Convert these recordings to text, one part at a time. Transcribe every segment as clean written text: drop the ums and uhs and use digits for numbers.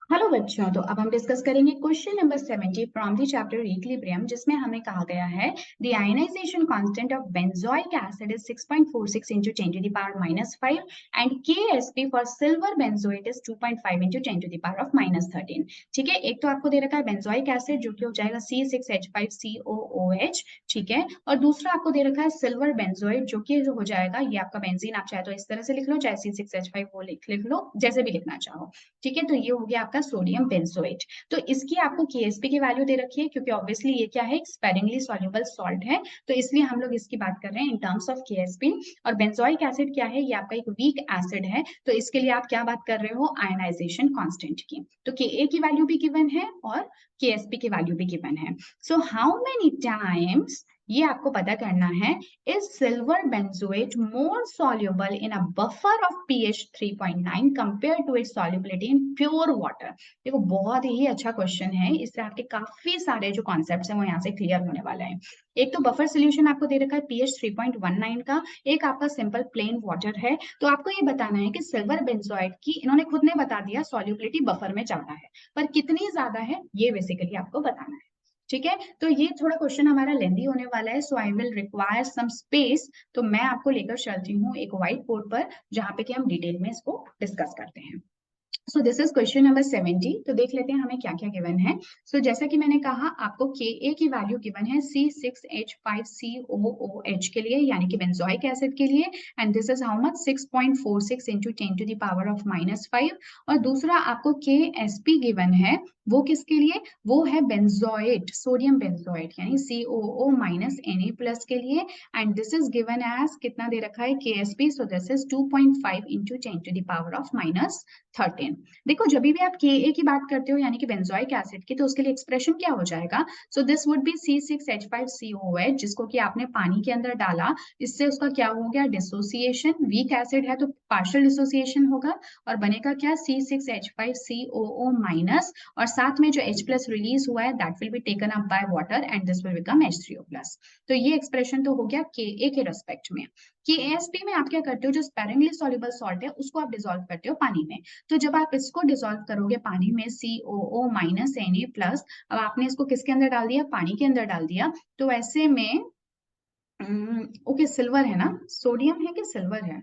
Hello बच्चों, तो अब हम डिस्कस करेंगे question number 70 from the chapter equilibrium, जिसमें हमें कहा गया है the ionization constant of benzoic acid is 6.46 into 10 to the power -5 and KSP for silver benzoate is 2.5 into 10 to the power of -13। ठीक है, एक तो आपको दे रखा है बेंजोइक एसिड जो कि हो जाएगा C6H5COOH। ठीक है, और दूसरा आपको दे रखा है सिल्वर बेंजोएट जो कि हो जाएगा ये आपका बेंजीन। आप चाहे तो इस तरह से लिख लो, चाहे C6H5 वो लिख लो, जैसे भी लिखना चाहो। ठीक है, तो ये हो गया आपका सोडियम बेंजोएट। तो इसकी आपको केएसपी की वैल्यू दे रखी है, क्योंकि ऑब्वियसली ये क्या है, स्पेरिंगली सॉल्युबल सॉल्ट है, तो इसलिए हम लोग इसकी बात कर रहे हैं इन टर्म्स ऑफ केएसपी। और बेंजोइक एसिड क्या है, ये आपका एक वीक एसिड है, तो इसके लिए आप क्या बात कर रहे हो, आयनाइजेशन कांस्टेंट की। तो के की वैल्यू भी गिवन है और केएसपी की वैल्यू भी गिवन है। सो हाउ मेनी टाइम्स, ये आपको पता करना है, is silver benzoate more soluble in a buffer of pH 3.9 compared to its solubility in pure water। देखो बहुत ही अच्छा क्वेश्चन है, इससे आपके काफी सारे जो कॉन्सेप्ट्स हैं वो यहाँ से क्लियर होने वाले हैं। एक तो बफर सोल्यूशन आपको दे रखा है pH 3.19 का, एक आपका सिंपल प्लेन वाटर है। तो आपको ये बताना है कि सिल्वर बेंजोएट की, इन्होंने खुद ने बता दिया सॉल्युबिलिटी बफर में ज्यादा है, पर कितनी ज्यादा है ये बेसिकली आपको बताना है। ठीक है, तो ये थोड़ा क्वेश्चन हमारा लेंदी होने वाला है, so I will require some space. तो मैं आपको लेकर चलती हूँ एक व्हाइट बोर्ड पर, जहां पे कि हम डिटेल में इसको डिस्कस करते हैं। सो दिस इज क्वेश्चन नंबर 70। तो देख लेते हैं हमें क्या क्या गिवन है। सो जैसा कि मैंने कहा, आपको Ka की वैल्यू गिवन है C6H5COOH के लिए, यानी कि बेंजोइक एसिड के लिए, and this is how much, 6.46 into 10 to the power of -5। और दूसरा आपको KSP गिवन है, वो किसके लिए, वो है बेंजोएट, सोडियम बेंजोएट यानी COO- Na+ के लिए, and this is given as, कितना दे रखा है KSP, so this is 2.5 into 10 to the power of -13। देखो जब भी आप Ka की बात करते हो यानी कि बेंजोइक एसिड की, तो उसके लिए एक्सप्रेशन क्या हो जाएगा, सो दिस वुड बी C6H5COOH, जिसको कि आपने पानी के अंदर डाला, इससे उसका क्या हो गया, डिसोसिएशन। वीक एसिड है तो पार्शियल डिसोसिएशन होगा, और बनेगा क्या, C6H5COO- और साथ में जो H+ रिलीज हुआ है that will be taken up by water and this will become H3O+। तो ये एक्सप्रेशन तो हो गया Ka के रेस्पेक्ट में। KSP में आप क्या करते हो, जो स्पेरिंगली सॉल्युबल सॉल्ट है उसको आप डिसॉल्व करते हो पानी में। तो जब आप इसको डिसॉल्व करोगे पानी में, COO- Na+, अब आपने इसको किसके अंदर डाल दिया, पानी के अंदर डाल दिया। तो ऐसे में ओके, सिल्वर है ना, सोडियम है कि सिल्वर है,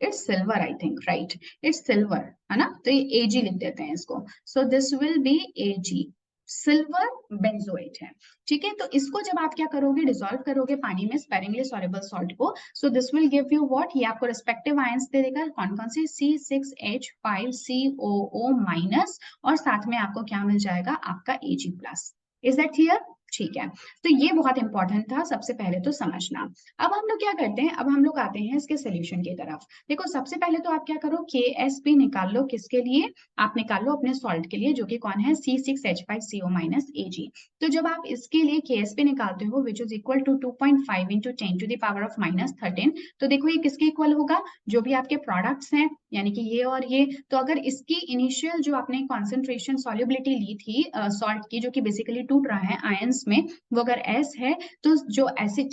it's silver I think, right, it's silver है ना, तो ये Ag लिख देते हैं इसको। सो this will B Ag, silver benzoate है। ठीक है, तो इसको जब आप क्या करोगे, डिसॉल्व करोगे पानी में स्पेरिंगली सॉल्युबल सॉल्ट को, सो this will give you what, ये आपको रिस्पेक्टिव आयंस दे देगा, कौन कौन सी, C6H5COO- और साथ में आपको क्या मिल जाएगा, आपका Ag+। Is that clear? ठीक है, तो ये बहुत इंपॉर्टेंट था सबसे पहले तो समझना। अब हम लोग क्या करते हैं, अब हम लोग आते हैं इसके सोल्यूशन की तरफ। देखो सबसे पहले तो आप क्या करो, KSP निकाल लो, किसके लिए, आप निकाल लो अपने सॉल्ट के लिए, जो कि कौन है, C6H5CO- Ag। तो जब आप इसके लिए KSP निकालते हो, which is equal to 2.5 into 10 to the power of -13, तो देखो ये किसके इक्वल होगा, जो भी आपके प्रोडक्ट्स हैं, यानी कि ये और ये। तो अगर इसकी इनिशियल जो आपने कॉन्सेंट्रेशन सॉल्युबिलिटी ली थी सॉल्ट की, जो कि बेसिकली टूट रहा है आयंस में, वो अगर S है, तो जो एसिड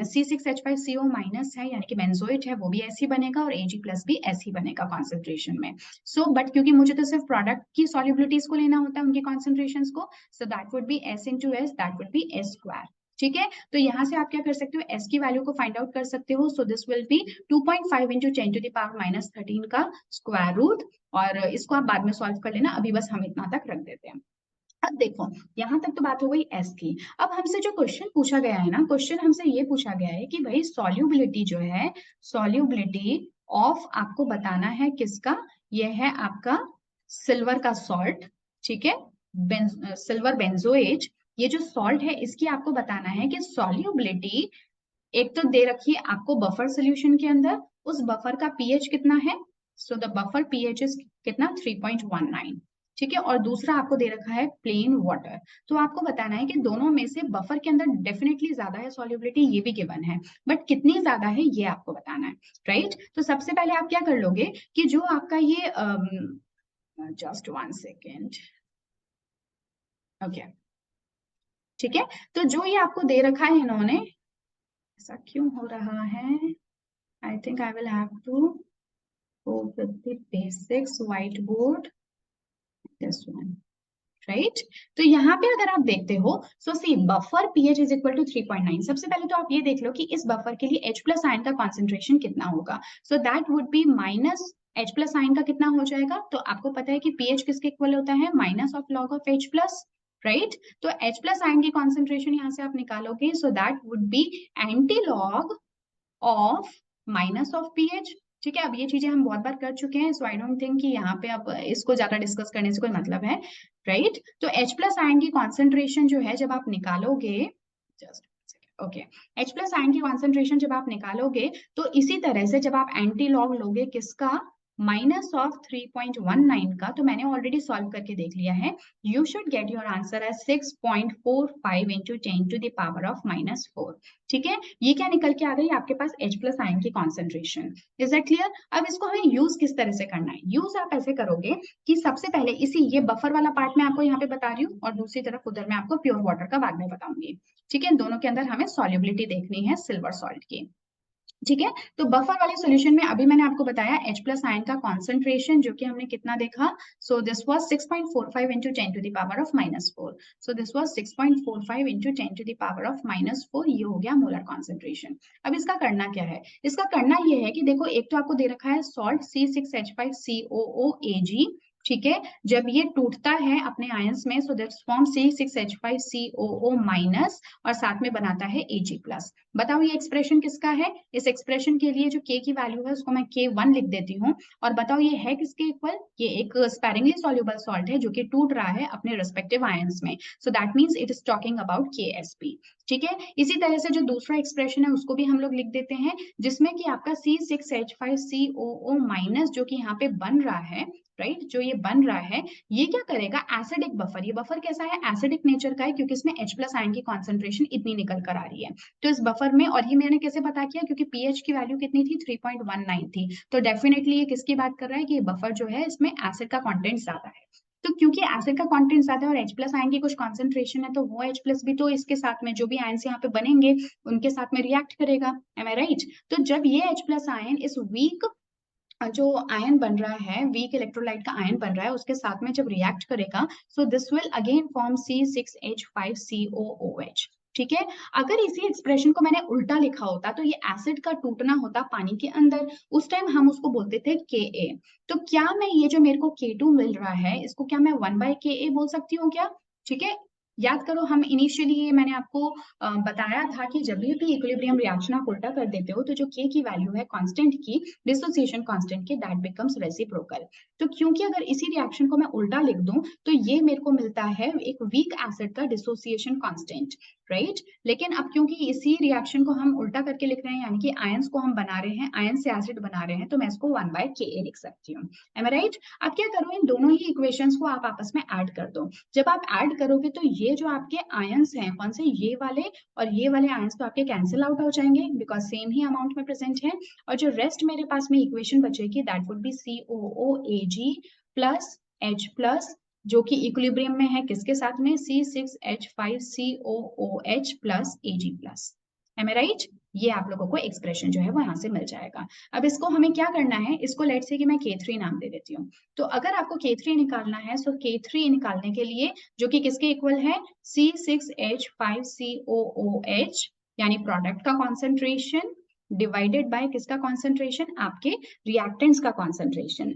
C6H5CO- है यानी कि बेंजोएट है, वो भी ऐसी बनेगा, और Ag+ भी ऐसी बनेगा कॉन्सेंट्रेशन में। सो बट क्योंकि मुझे तो सिर्फ प्रोडक्ट की सॉल्युबिलिटीज को लेना होता है, उनकी कॉन्सेंट्रेशन को, so that would B S into S, that would B S²। ठीक है, तो यहाँ से आप क्या कर सकते हो, S की वैल्यू को फाइंड आउट कर सकते हो। So this will be 2.5 into 10 to the power -13 का स्क्वायर रूट, और इसको आप बाद में सॉल्व कर लेना, अभी बस हम इतना तक रख देते हैं। अब देखो, यहां तक तो बात हो गई एस की। अब हमसे जो क्वेश्चन पूछा गया है ना, क्वेश्चन हमसे ये पूछा गया है कि भाई सॉल्युबिलिटी जो है, सॉल्युबिलिटी ऑफ आपको बताना है किसका, ये है आपका सिल्वर का सॉल्ट। ठीक है, सिल्वर बेंजोएट, ये जो सॉल्ट है इसकी आपको बताना है कि सॉल्युबिलिटी, एक तो दे रखी है आपको बफर सोल्यूशन के अंदर, उस बफर का पीएच कितना है, so the buffer pH is कितना, 3.19। ठीक है, और दूसरा आपको दे रखा है प्लेन वाटर। तो आपको बताना है कि दोनों में से बफर के अंदर डेफिनेटली ज्यादा है सॉल्युबिलिटी, ये भी गिवन है, बट कितनी ज्यादा है ये आपको बताना है, राइट। तो सबसे पहले आप क्या कर लोगे कि जो आपका ये, जस्ट 1 सेकेंड, ओके, ठीक है, तो जो ये आपको दे रखा है इन्होंने, ऐसा क्यों हो रहा है, I think I will have to go with the basics whiteboard। This one, right. तो यहाँ पे अगर आप देखते हो, so see buffer pH is equal to 3.9। सबसे पहले तो आप ये देख लो कि इस बफर के लिए H प्लस आयन का कॉन्सेंट्रेशन कितना होगा। So that would B minus H plus ion का कितना हो जाएगा, तो आपको पता है कि pH किसके इक्वल होता है, minus of log of H plus, right. तो H प्लस आयन की कॉन्सेंट्रेशन यहाँ से आप निकालोगे, so that would B anti log of minus of pH। ठीक है, अब ये चीजें हम बहुत बार कर चुके हैं, सो आई डोंट थिंक कि यहाँ पे अब इसको ज्यादा डिस्कस करने से कोई मतलब है, राइट। तो H प्लस आयन की कॉन्सेंट्रेशन जो है जब आप निकालोगे, just okay, H plus ion की कॉन्सेंट्रेशन जब आप निकालोगे, तो इसी तरह से जब आप एंटी लॉग लोगे किसका, माइनस ऑफ 3.19 का, तो मैंने ऑलरेडी सॉल्व करके देख लिया है। You should get your answer as 6.45 into 10 to the power of -4। ठीक है, ये क्या निकल के आ गई आपके पास, H प्लस आयन की कॉन्सेंट्रेशन। Is that clear. अब इसको हमें यूज किस तरह से करना है, यूज आप ऐसे करोगे कि सबसे पहले इसी ये बफर वाला पार्ट मैं आपको यहाँ पे बता रही हूँ, और दूसरी तरफ उधर मैं आपको प्योर वाटर का बाद में बताऊंगी। ठीक है, दोनों के अंदर हमें सॉल्युबिलिटी देखनी है सिल्वर सॉल्ट की। ठीक है, तो बफर वाले सॉल्यूशन में अभी मैंने आपको बताया H प्लस आयन का कॉन्सेंट्रेशन, जो कि हमने कितना देखा, so this was 6.45 into 10 to the power of -4। So this was 6.45 into 10 to the power of -4, ये हो गया मोलर कॉन्सेंट्रेशन। अब इसका करना क्या है, इसका करना ये है कि देखो, एक तो आपको दे रखा है सॉल्ट C6H5COOAg। ठीक है, जब ये टूटता है अपने आयंस में, so that's form C6H5COO minus, और साथ में बनाता है Ag प्लस। बताओ ये एक्सप्रेशन किसका है, इस एक्सप्रेशन के लिए जो K की वैल्यू है उसको मैं K1 लिख देती हूँ, और बताओ ये है किसके इक्वल, ये एक स्पैरिंगली सॉल्युबल सॉल्ट है जो कि टूट रहा है अपने रिस्पेक्टिव आयंस में, so that means it is talking about KSP। ठीक है, इसी तरह से जो दूसरा एक्सप्रेशन है उसको भी हम लोग लिख देते हैं, जिसमें कि आपका C6H5COO माइनस जो कि यहाँ पे बन रहा है, राइट, जो ये बन रहा है, ये क्या करेगा, एसिडिक बफर, ये बफर कैसा है, एसिडिक नेचर का है, क्योंकि इसमें H प्लस आयन की कॉन्सेंट्रेशन इतनी निकल कर आ रही है। तो इस बफर में, और ये मैंने कैसे पता किया, क्योंकि pH की वैल्यू कितनी थी, 3.19 थी, तो डेफिनेटली ये किसकी बात कर रहा है कि ये बफर जो है इसमें एसिड का कंटेंट ज्यादा है। तो क्योंकि एसिड का कंटेंट ज्यादा है और H प्लस आयन की कुछ कॉन्सेंट्रेशन है, तो वो H प्लस भी तो इसके साथ में जो भी आयन यहाँ पे बनेंगे उनके साथ में रिएक्ट करेगा। M I right. तो जब ये H प्लस आयन इस वीक जो आयन बन रहा है, वीक इलेक्ट्रोलाइट का आयन बन रहा है, उसके साथ में जब रिएक्ट करेगा, सो this will again form C6H5COOH। ठीक है, अगर इसी एक्सप्रेशन को मैंने उल्टा लिखा होता तो ये एसिड का टूटना होता पानी के अंदर, उस टाइम हम उसको बोलते थे Ka। तो क्या मैं ये जो मेरे को K2 मिल रहा है, इसको क्या मैं 1/Ka बोल सकती हूँ क्या। ठीक है, याद करो, हम इनिशियली ये मैंने आपको बताया था कि जब भी इक्विलिब्रियम रिएक्शन आप उल्टा कर देते हो, तो जो K की वैल्यू है कांस्टेंट की, डिसोसिएशन कांस्टेंट की, दैट बिकम्स रेसिप्रोकल। तो क्योंकि अगर इसी रिएक्शन को मैं उल्टा लिख दूं, तो ये मेरे को मिलता है एक वीक एसिड का डिसोसिएशन कांस्टेंट, राइट। लेकिन अब क्योंकि इसी रिएक्शन को हम उल्टा करके लिख रहे हैं, यानी कि आयंस को हम बना रहे हैं, आयन से एसिड बना रहे हैं, तो मैं इसको 1/Ka लिख सकती हूँ। M I right. अब क्या करो, इन दोनों ही इक्वेशंस को आप आपस में ऐड कर दो। जब आप ऐड करोगे तो ये जो आपके आयंस हैं, कौन से, ये वाले और ये वाले आयंस तो आपके कैंसिल आउट हो जाएंगे, बिकॉज सेम ही अमाउंट में प्रेजेंट है, और जो रेस्ट मेरे पास में इक्वेशन बचेगी, that would be COOAg plus H plus, जो कि इक्विलिब्रियम में है किसके साथ में, C6H5COOH plus Ag plus. Am I right. ये आप लोगों को एक्सप्रेशन जो है वो यहाँ से मिल जाएगा। अब इसको हमें क्या करना है, इसको लेट्स से कि मैं K3 नाम दे देती हूँ। तो अगर आपको K3 निकालना है, सो K3 निकालने के लिए, जो कि किसके इक्वल है, C6H5COOH, यानी प्रोडक्ट का कॉन्सेंट्रेशन डिवाइडेड बाय किसका कॉन्सेंट्रेशन, आपके रिएक्टेंट्स का कॉन्सेंट्रेशन।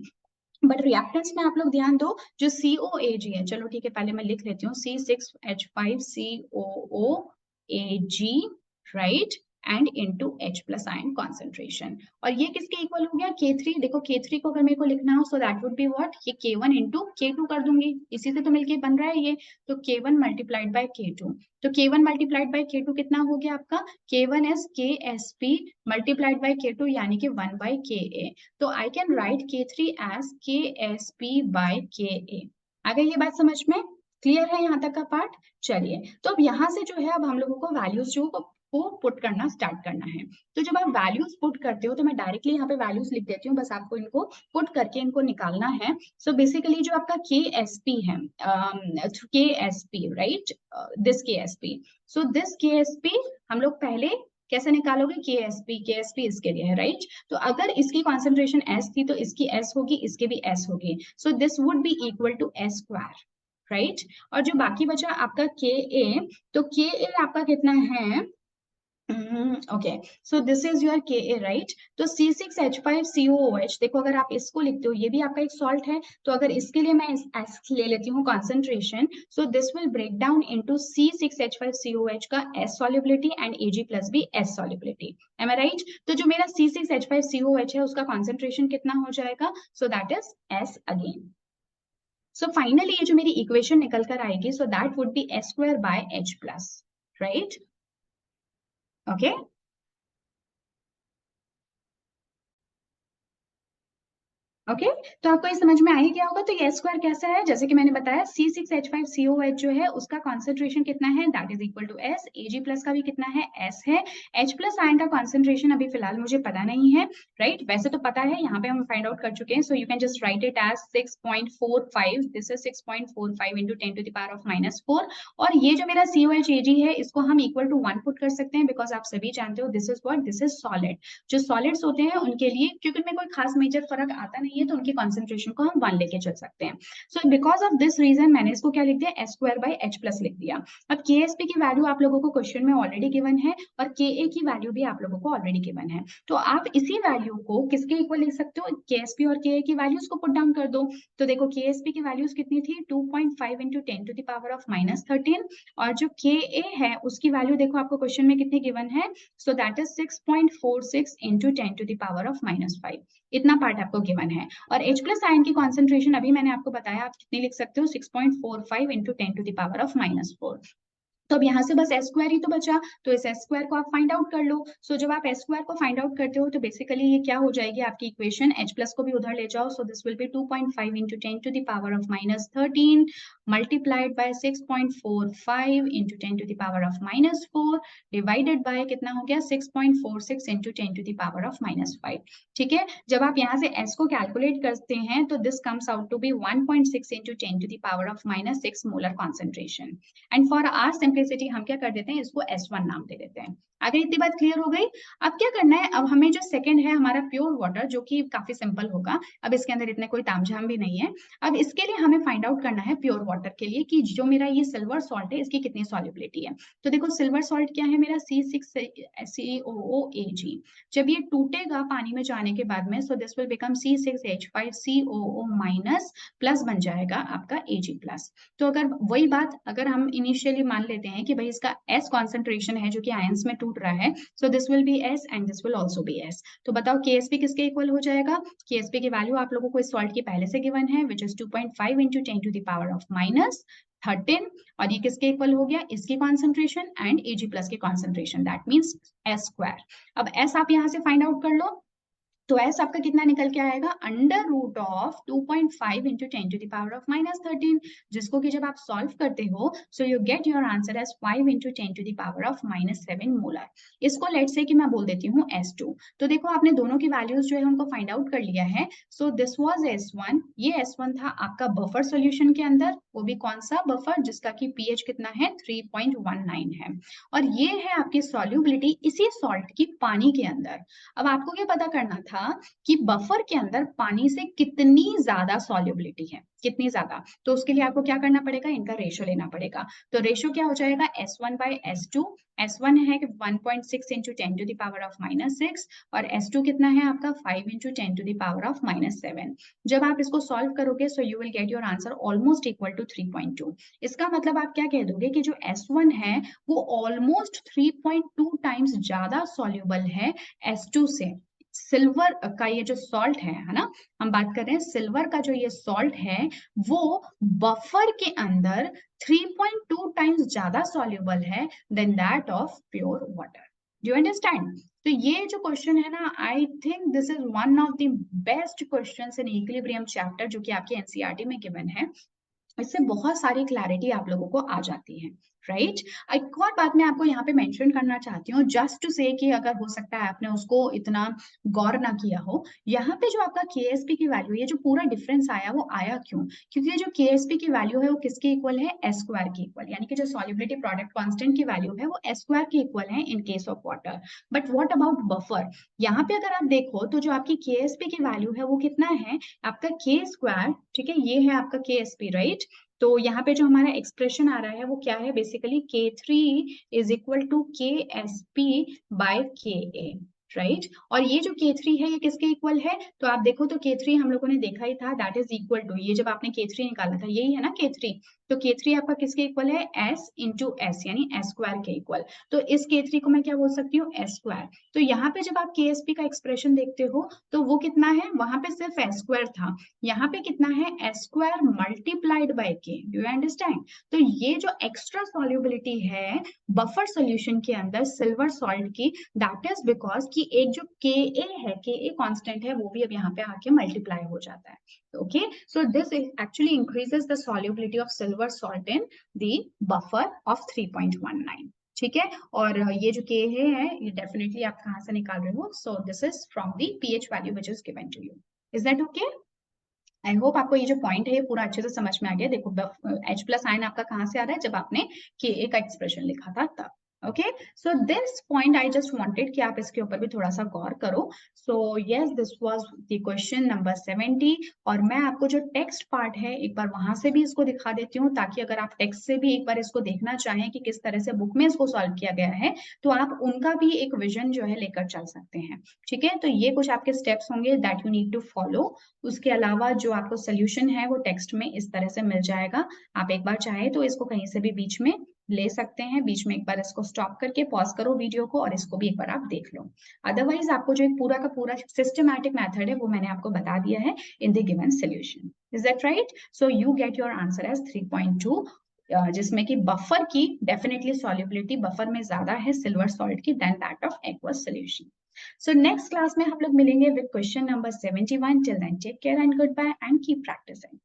बट रिएक्टेंट्स में आप लोग ध्यान दो, जो COAg है, चलो ठीक है, पहले मैं लिख लेती हूँ C6H5COOAg, right, and into H plus ion concentration. और ये किसके इक्वल हो गया, K3। देखो K3 को अगर मेरे को लिखना हो, so that would be what, ये K1 इंटू K2 कर दूंगी, इसी से तो मिलके बन रहा है ये, तो K1 मल्टीप्लाइड बाय K2। तो K1 मल्टीप्लाइड बाय K2 कितना हो गया आपका, K1 is KSP multiplied by K2, यानी कि 1/Ka। तो I can write K3 as KSP by Ka। आ गई ये बात समझ में, क्लियर है यहाँ तक का पार्ट। चलिए, तो अब यहाँ से जो है, अब हम लोगों को वैल्यूज जो को पुट करना स्टार्ट करना है। तो जब आप वैल्यूज पुट करते हो, तो मैं डायरेक्टली यहाँ पे वैल्यूज लिख देती हूँ, बस आपको इनको पुट करके इनको निकालना है। सो बेसिकली जो आपका KSP है, KSP, right, this KSP, so this KSP हम लोग पहले कैसे निकालोगे, के एस पी इसके लिए है, राइट। तो अगर इसकी कॉन्सेंट्रेशन एस थी तो इसकी एस होगी, इसके भी एस होगी, so this would be equal to S square, right. और जो बाकी बचा आपका के ए, तो के ए आपका कितना है, okay, so this is your के ए, राइट। तो C6H5COOH, देखो अगर आप इसको लिखते हो, ये भी आपका एक सॉल्ट है, तो अगर इसके लिए मैं एस ले लेती हूँ concentration, so this will break down into C6H5COH का S solubility and Ag plus भी S solubility, am I right. तो जो मेरा C6H5COH है उसका कॉन्सेंट्रेशन कितना हो जाएगा, सो that is S again. So finally ये जो मेरी इक्वेशन निकल कर आएगी, so that would B S square by H plus, right, okay. Okay, तो आपको ये समझ में आ ही गया होगा। तो ये एस स्क्वायर कैसा है, जैसे कि मैंने बताया C6H5COH जो है उसका कॉन्सेंट्रेशन कितना है, that is equal to S. Ag plus का भी कितना है, एस है। H प्लस आयन का कॉन्सेंट्रेशन अभी फिलहाल मुझे पता नहीं है, राइट, वैसे तो पता है, यहाँ पे हम फाइंड आउट कर चुके हैं। So you can just write it as 6.45, this is 6.45 into 10 to the power of -4। और ये जो मेरा COH Ag है इसको हम इक्वल टू 1 पुट कर सकते हैं, बिकॉज आप सभी जानते हो this is what, this is solid. जो सॉलिड्स होते हैं उनके लिए, क्योंकि उनमें कोई खास मेजर फर्क आता नहीं है, तो उनकी कॉन्सेंट्रेशन को हम 1 लेके चल सकते हैं। So because of this reason मैंने इसको क्या लिख दिया, S square by H plus लिख दिया। अब के एस पी की वैल्यू आप लोगों को क्वेश्चन में ऑलरेडी गिवन है, और के ए की वैल्यू भी आप लोगों को ऑलरेडी गिवन है। तो आप इसी वैल्यू को किसके इक्वल लिख सकते हो, के एस पी और के ए की वैल्यूज को पुट डाउन कर दो। तो देखो के एस पी की वैल्यूज कितनी थी, 2.5 into 10 to the power of -13, और जो के ए है उसकी वैल्यू देखो आपको क्वेश्चन में कितनी गिवन है, so that is 6.46 into 10 to the power of -5, इतना पार्ट आपको गिवन है। और H प्लस आयन की कॉन्सेंट्रेशन अभी मैंने आपको बताया, आप कितनी लिख सकते हो, 6.45 into 10 to the power of -4। तो अब यहाँ से बस एस स्क्वायर ही तो बचा, तो इस एस स्क्वायर को आप फाइंड आउट कर लो। सो जब आप एस स्क्वायर को फाइंड आउट करते हो तो बेसिकली ये क्या हो जाएगी आपकी इक्वेशन, एच प्लस को भी उधर ले जाओ, so this will be 2.5 into 10 to the power of -13 multiplied by 6.45 into 10 to the power of -4 divided by कितना हो गया, 6.46 into 10 to the power of -5। ठीक है, जब आप यहाँ से s को कैलकुलेट करते हैं तो this comes out to be 1.6 into 10 to the power of -6 molar concentration. And for our simplicity हम क्या कर देते हैं, इसको S1 नाम दे देते हैं। आगे इतनी बात क्लियर हो गई। अब क्या करना है, अब हमें जो सेकंड है हमारा प्योर वाटर, जो कि काफी सिंपल होगा, अब इसके अंदर इतने कोई तामझाम भी नहीं है। अब इसके लिए हमें फाइंड आउट करना है प्योर वाटर के लिए कि जो मेरा ये सिल्वर सॉल्ट है इसकी कितनी सॉल्युबिलिटी है। तो देखो सिल्वर सॉल्ट क्या है मेरा, C6COOAG। जब ये टूटेगा पानी में जाने के बाद में, सो this will become C6H5COO minus, plus बन जाएगा आपका Ag प्लस। तो अगर वही बात अगर हम इनिशियली मान लेते हैं कि भाई इसका S कॉन्सेंट्रेशन है जो कि आयंस में टूट रहा है, सो this will B S and this will also be S। तो बताओ KSP किसके इक्वल हो जाएगा, KSP की वैल्यू आप लोगों को इस सॉल्ट की पहले से गिवन है, which is 2.5 into 10 to the power of -13, और ये किसके इक्वल हो गया, इसकी कॉन्सेंट्रेशन एंड Ag प्लस की concentration, that means S square. अब S आप यहाँ से फाइंड आउट कर लो, तो S आपका कितना निकल के आएगा, under root of 2.5 into 10 to the power of -13, जिसको कि जब आप सॉल्व करते हो so you get your answer as 5 into 10 to the power of -7 molar. इसको लेट से कि मैं बोल देती हूँ S2। तो देखो आपने दोनों की वैल्यूज जो है उनको फाइंड आउट कर लिया है। सो दिस वाज S1, ये S1 था आपका बफर सॉल्यूशन के अंदर, वो भी कौन सा बफर, जिसका कि pH कितना है, 3.19 है, और ये है आपकी सॉल्युबिलिटी इसी सॉल्ट की पानी के अंदर। अब आपको ये पता करना था कि बफर के अंदर पानी से कितनी ज्यादा सॉल्युबिलिटी है, कितनी ज्यादा, तो उसके लिए आपको क्या करना पड़ेगा, इनका रेशियो लेना पड़ेगा। तो रेशियो क्या हो जाएगा, S1 बाय S2। S1 है 1.6 into 10 to the power of -6, और S2 कितना है आपका 5 into 10 to the power of -7। जब आप इसको सॉल्व करोगे so you will get your answer almost equal to 3.2। इसका मतलब आप क्या कह दोगे कि जो S1 है वो ऑलमोस्ट 3.2 टाइम्स ज्यादा सॉल्युबल है S2 से। सिल्वर का ये जो सॉल्ट है ना, हम बात कर रहे हैं सिल्वर का जो ये सॉल्ट है वो बफर के अंदर 3.2 टाइम्स ज्यादा सॉल्युबल है than that of pure water. Do you understand? तो ये जो क्वेश्चन है ना, I think this is one of the best questions in equilibrium chapter, जो कि आपके एनसीईआरटी में गिवन है। इससे बहुत सारी क्लैरिटी आप लोगों को आ जाती है, राइट। एक और बात मैं आपको यहाँ पे मेंशन करना चाहती हूँ, जस्ट टू से कि अगर हो सकता है आपने उसको इतना गौर ना किया हो, यहाँ पे जो आपका केएसपी की वैल्यू, ये जो पूरा डिफरेंस आया वो आया क्यों? क्योंकि ये जो केएसपी की वैल्यू है वो किसके इक्वल है? एस स्क्वायर के इक्वल, यानी कि जो सॉल्युबिलिटी प्रोडक्ट कांस्टेंट की वैल्यू है वो एस स्क्वायर के इक्वल है in case of water. But what about buffer? यहाँ पे अगर आप देखो तो जो आपकी केएसपी की वैल्यू है वो कितना है? आपका के स्क्वायर, ठीक है, ये है आपका केएसपी, राइट। तो यहाँ पे जो हमारा एक्सप्रेशन आ रहा है वो क्या है? Basically K3 is equal to KSP by KA, right. और ये जो K3 है ये किसके इक्वल है? तो आप देखो तो K3 हम लोगों ने देखा ही था, दैट इज इक्वल टू, ये जब आपने K3 निकाला था यही है ना K3, तो K3 आपका किसके इक्वल है? S इंटू एस, यानी एस स्क्वायर के इक्वल। तो इस K3 को मैं क्या बोल सकती हूँ? S square. तो यहाँ पे जब आप KSP का एक्सप्रेशन देखते हो तो वो कितना है? वहां पे सिर्फ एस स्क्वायर था, यहाँ पे कितना है? एस स्क्वायर मल्टीप्लाइड बाय के। Do you understand? तो ये जो एक्स्ट्रा सॉल्युबिलिटी है बफर सॉल्यूशन के अंदर सिल्वर सॉल्ट की, दैट इज बिकॉज कि एक जो Ka है, Ka कांस्टेंट है, वो भी अब यहाँ पे आके मल्टीप्लाई हो जाता है। Okay, so this actually increases the solubility of silver salt in the buffer of 3.19। ठीक है, और ये जो Ka है ये डेफिनेटली आप कहाँ से निकाल रहे हो? So this is from the pH value which is given to you. Is that okay? I hope आपको ये जो पॉइंट है ये पूरा अच्छे से समझ में आ गया। देखो H प्लस आयन आपका कहाँ से आ रहा है? जब आपने Ka का एक्सप्रेशन लिखा था तब। Okay, so this point I just wanted कि आप इसके ऊपर भी थोड़ा सा गौर करो। So yes, this was the question number 70। और मैं आपको जो टेक्स्ट पार्ट है एक बार वहां से भी इसको दिखा देती हूँ, ताकि अगर आप टेक्स्ट से भी एक बार इसको देखना चाहें कि किस तरह से बुक में इसको सॉल्व किया गया है, तो आप उनका भी एक विजन जो है लेकर चल सकते हैं। ठीक है, तो ये कुछ आपके स्टेप्स होंगे that you need to follow. उसके अलावा जो आपको सोल्यूशन है वो टेक्स्ट में इस तरह से मिल जाएगा। आप एक बार चाहे तो इसको कहीं से भी बीच में ले सकते हैं, बीच में एक बार इसको स्टॉप करके पॉज करो वीडियो को और इसको भी एक बार आप देख लो। अदरवाइज आपको जो एक पूरा का पूरा सिस्टमैटिक मेथड है वो मैंने आपको बता दिया है in the given solution. Is that right? So you get your answer as 3.2, जिसमें कि बफर की डेफिनेटली सॉल्युबिलिटी बफर में ज्यादा है सिल्वर सॉल्ट की than that of aqueous solution. So next class में हम लोग मिलेंगे with question number 71. Till then, take care and goodbye and keep practicing.